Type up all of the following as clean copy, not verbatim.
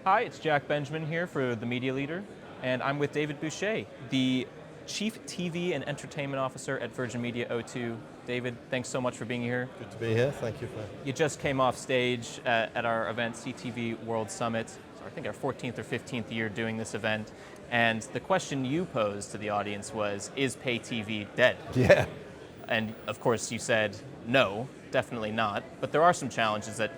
Hi, it's Jack Benjamin here for The Media Leader, and I'm with David Bouchier, the Chief TV and Entertainment Officer at Virgin Media O2. David, thanks so much for being here. Good to be here. Thank you for. You just came off stage at our event, CTV World Summit. So I think our 14th or 15th year doing this event. And the question you posed to the audience was, is pay TV dead? Yeah. And of course you said, no, definitely not. But there are some challenges that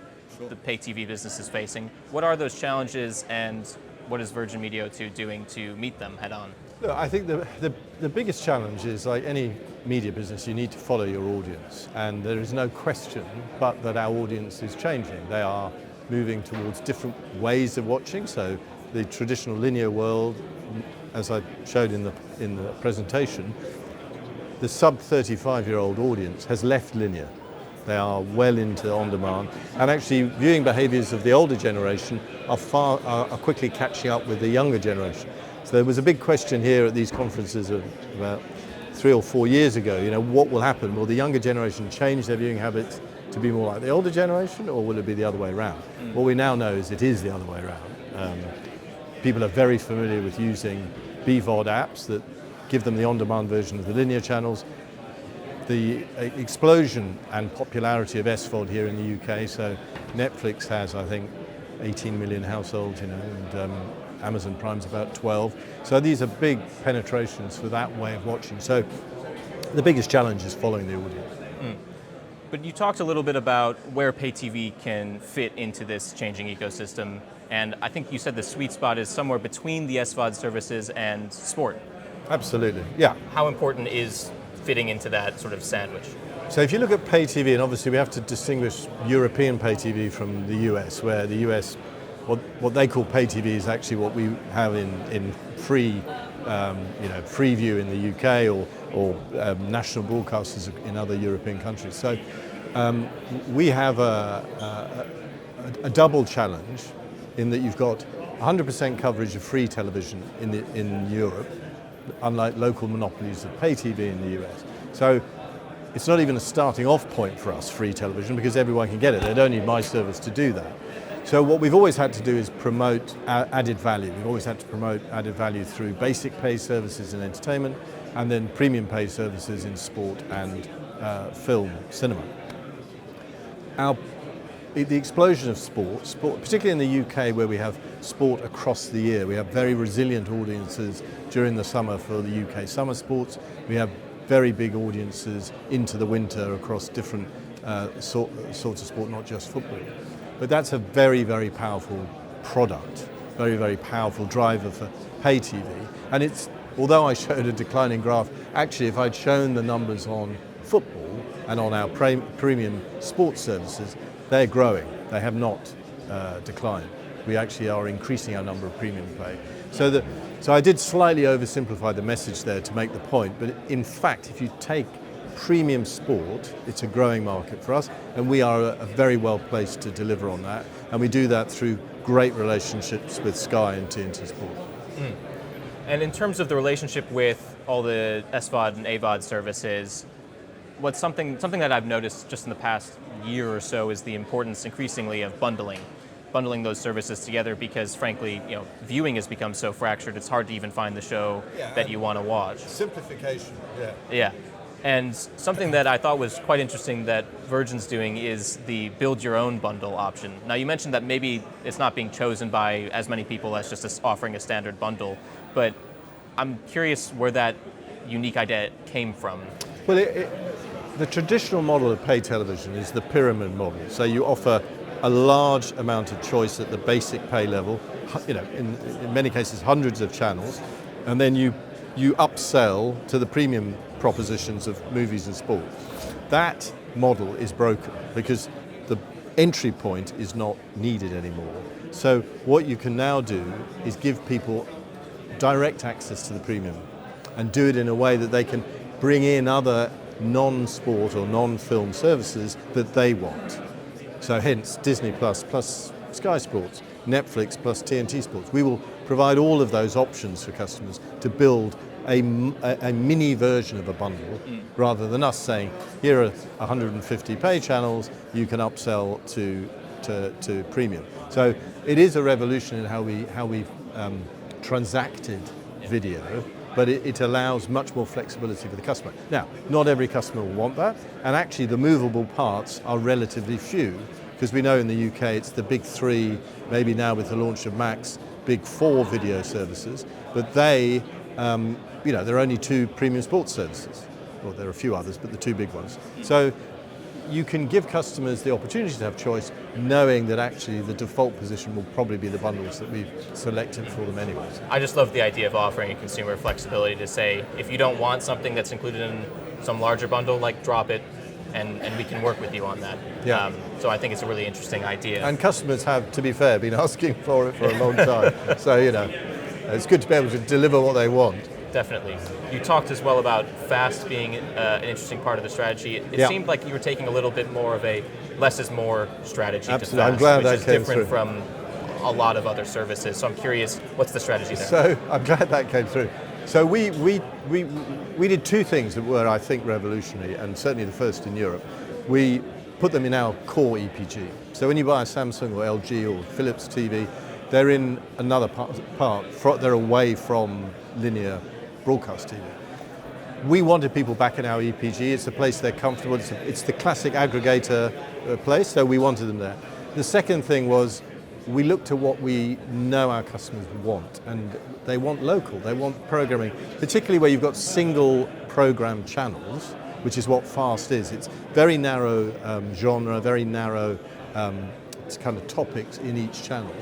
the pay TV business is facing. What are those challenges, and what is Virgin Media O2 doing to meet them head on? Look, I think the biggest challenge is, like any media business, you need to follow your audience. And there is no question but that our audience is changing. They are moving towards different ways of watching. So the traditional linear world, as I showed in the presentation, the sub 35-year-old audience has left linear. They are well into on-demand, and actually viewing behaviours of the older generation are quickly catching up with the younger generation. So there was a big question here at these conferences about 3 or 4 years ago, what will happen? Will the younger generation change their viewing habits to be more like the older generation, or will it be the other way around? What we now know is it is the other way around. People are very familiar with using BVOD apps that give them the on-demand version of the linear channels. The explosion and popularity of SVOD here in the UK, so Netflix has, I think, 18 million households, and Amazon Prime's about 12. So these are big penetrations for that way of watching. So the biggest challenge is following the audience. But you talked a little bit about where pay TV can fit into this changing ecosystem, and I think you said the sweet spot is somewhere between the SVOD services and sport. Absolutely, yeah. How important is fitting into that sort of sandwich? So if you look at pay TV, and obviously we have to distinguish European pay TV from the US, where the US, what they call pay TV is actually what we have in free, free view in the UK or national broadcasters in other European countries. So we have a double challenge in that you've got 100% coverage of free television in Europe, unlike local monopolies of pay TV in the US. So it's not even a starting off point for us, free television, because everyone can get it. They don't need my service to do that. So what we've always had to do is promote added value. We've always had to promote added value through basic pay services in entertainment, and then premium pay services in sport and film, cinema. The explosion of sport, particularly in the UK where we have sport across the year, we have very resilient audiences during the summer for the UK summer sports. We have very big audiences into the winter across different sorts of sport, not just football. But that's a very, very powerful product, very, very powerful driver for pay TV. And although I showed a declining graph, actually if I'd shown the numbers on football and on our premium sports services, they're growing. They have not declined. We actually are increasing our number of premium pay. So I did slightly oversimplify the message there to make the point, but in fact, if you take premium sport, it's a growing market for us, and we are very well placed to deliver on that. And we do that through great relationships with Sky and TNT Sport. And in terms of the relationship with all the SVOD and AVOD services, what's something that I've noticed just in the past year or so is the importance increasingly of bundling those services together, because frankly, viewing has become so fractured, it's hard to even find the show that you want to watch. Simplification, yeah. Yeah. And something that I thought was quite interesting that Virgin's doing is the build your own bundle option. Now you mentioned that maybe it's not being chosen by as many people as just offering a standard bundle, but I'm curious where that unique idea came from. Well, the traditional model of pay television is the pyramid model. So you offer a large amount of choice at the basic pay level, in many cases hundreds of channels, and then you upsell to the premium propositions of movies and sport. That model is broken because the entry point is not needed anymore. So what you can now do is give people direct access to the premium and do it in a way that they can bring in other non-sport or non-film services that they want. So hence Disney Plus Sky Sports, Netflix plus TNT Sports. We will provide all of those options for customers to build a mini version of a bundle, rather than us saying, here are 150 pay channels, you can upsell to to premium. So it is a revolution in how we've transacted video, but it allows much more flexibility for the customer. Now, not every customer will want that, and actually the movable parts are relatively few, because we know in the UK it's the big three, maybe now with the launch of Max, big four video services, but they, there are only two premium sports services. Well, there are a few others, but the two big ones. So you can give customers the opportunity to have choice, knowing that actually the default position will probably be the bundles that we've selected for them anyways. I just love the idea of offering a consumer flexibility to say, if you don't want something that's included in some larger bundle, like drop it, and we can work with you on that. Yeah. So I think it's a really interesting idea. And customers have, to be fair, been asking for it for a long time. So, it's good to be able to deliver what they want. Definitely. You talked as well about fast being an interesting part of the strategy. It seemed like you were taking a little bit more of a less is more strategy Absolutely. to fast, I'm glad which that is came different through. from a lot of other services. So I'm curious, what's the strategy there? So I'm glad that came through. So we did two things that were, I think, revolutionary, and certainly the first in Europe. We put them in our core EPG. So when you buy a Samsung or LG or Philips TV, they're in another part. They're away from linear broadcast TV. We wanted people back in our EPG. It's a place they're comfortable. It's the classic aggregator place, so we wanted them there. The second thing was we looked at what we know our customers want, and they want local. They want programming, particularly where you've got single program channels, which is what fast is. It's very narrow genre, very narrow it's kind of topics in each channel.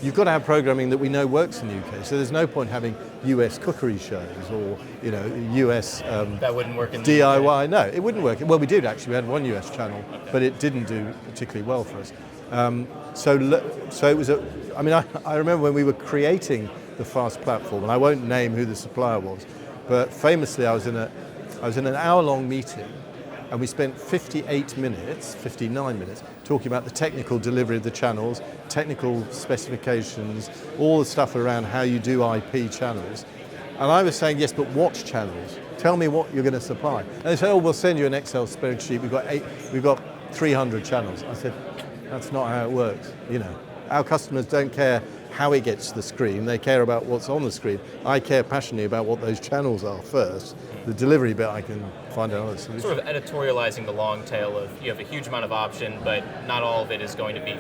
You've got to have programming that we know works in the UK. So there's no point having US cookery shows or US that wouldn't work in the DIY. UK. No, it wouldn't work. Well, we did actually. We had one US channel, but it didn't do particularly well for us. So it was I remember when we were creating the Fast platform, and I won't name who the supplier was, but famously I was in an hour-long meeting, and we spent 59 minutes talking about the technical delivery of the channels, technical specifications, all the stuff around how you do IP channels. And I was saying, yes, but what channels? Tell me what you're going to supply. And they said, we'll send you an Excel spreadsheet. We've got 300 channels. I said, that's not how it works. Our customers don't care how it gets to the screen. They care about what's on the screen. I care passionately about what those channels are first. The delivery bit, I can find another solution. Sort of editorializing the long tail of you have a huge amount of option, but not all of it is going to be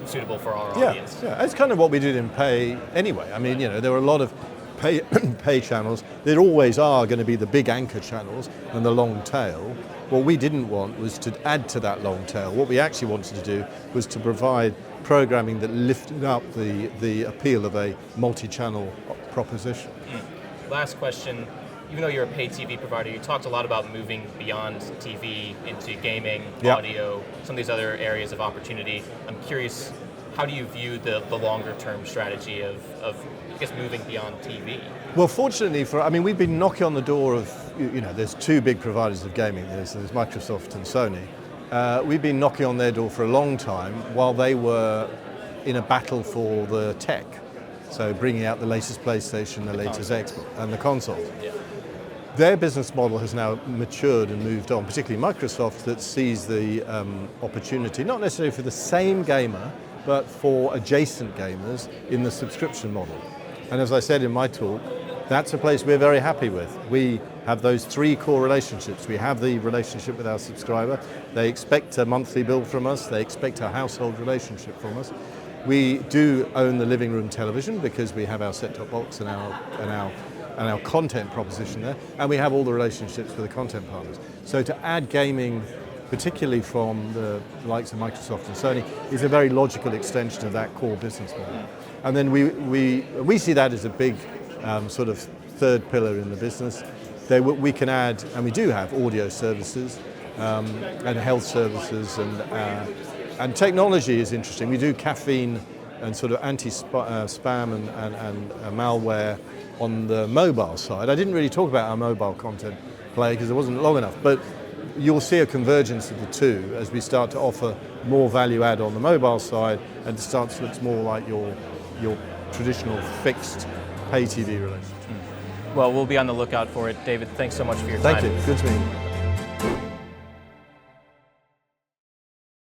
suitable for our audience. Yeah, it's kind of what we did in pay anyway. I mean, there were a lot of pay channels. There always are going to be the big anchor channels and the long tail. What we didn't want was to add to that long tail. What we actually wanted to do was to provide programming that lifted up the appeal of a multi-channel proposition. Last question. Even though you're a paid TV provider, you talked a lot about moving beyond TV into gaming, audio, some of these other areas of opportunity. I'm curious, how do you view the longer term strategy of I guess moving beyond TV? Well, fortunately we've been knocking on the door of, there's two big providers of gaming. There's Microsoft and Sony. We've been knocking on their door for a long time while they were in a battle for the tech. So bringing out the latest PlayStation, the latest Xbox, and the consoles. Yeah. Their business model has now matured and moved on, particularly Microsoft, that sees the opportunity, not necessarily for the same gamer, but for adjacent gamers in the subscription model. And as I said in my talk, that's a place we're very happy with. We have those three core relationships. We have the relationship with our subscriber. They expect a monthly bill from us. They expect a household relationship from us. We do own the living room television because we have our set-top box and our content proposition there, and we have all the relationships with the content partners. So to add gaming, particularly from the likes of Microsoft and Sony, is a very logical extension of that core business model. And then we see that as a big sort of third pillar in the business. We can add, and we do have, audio services and health services, and technology is interesting. We do caffeine and sort of anti-spam and malware on the mobile side. I didn't really talk about our mobile content play because it wasn't long enough, but you'll see a convergence of the two as we start to offer more value add on the mobile side, and it starts to look more like your traditional fixed pay TV relationship. Well, we'll be on the lookout for it. David, thanks so much for your time. Thank you. Good to meet you.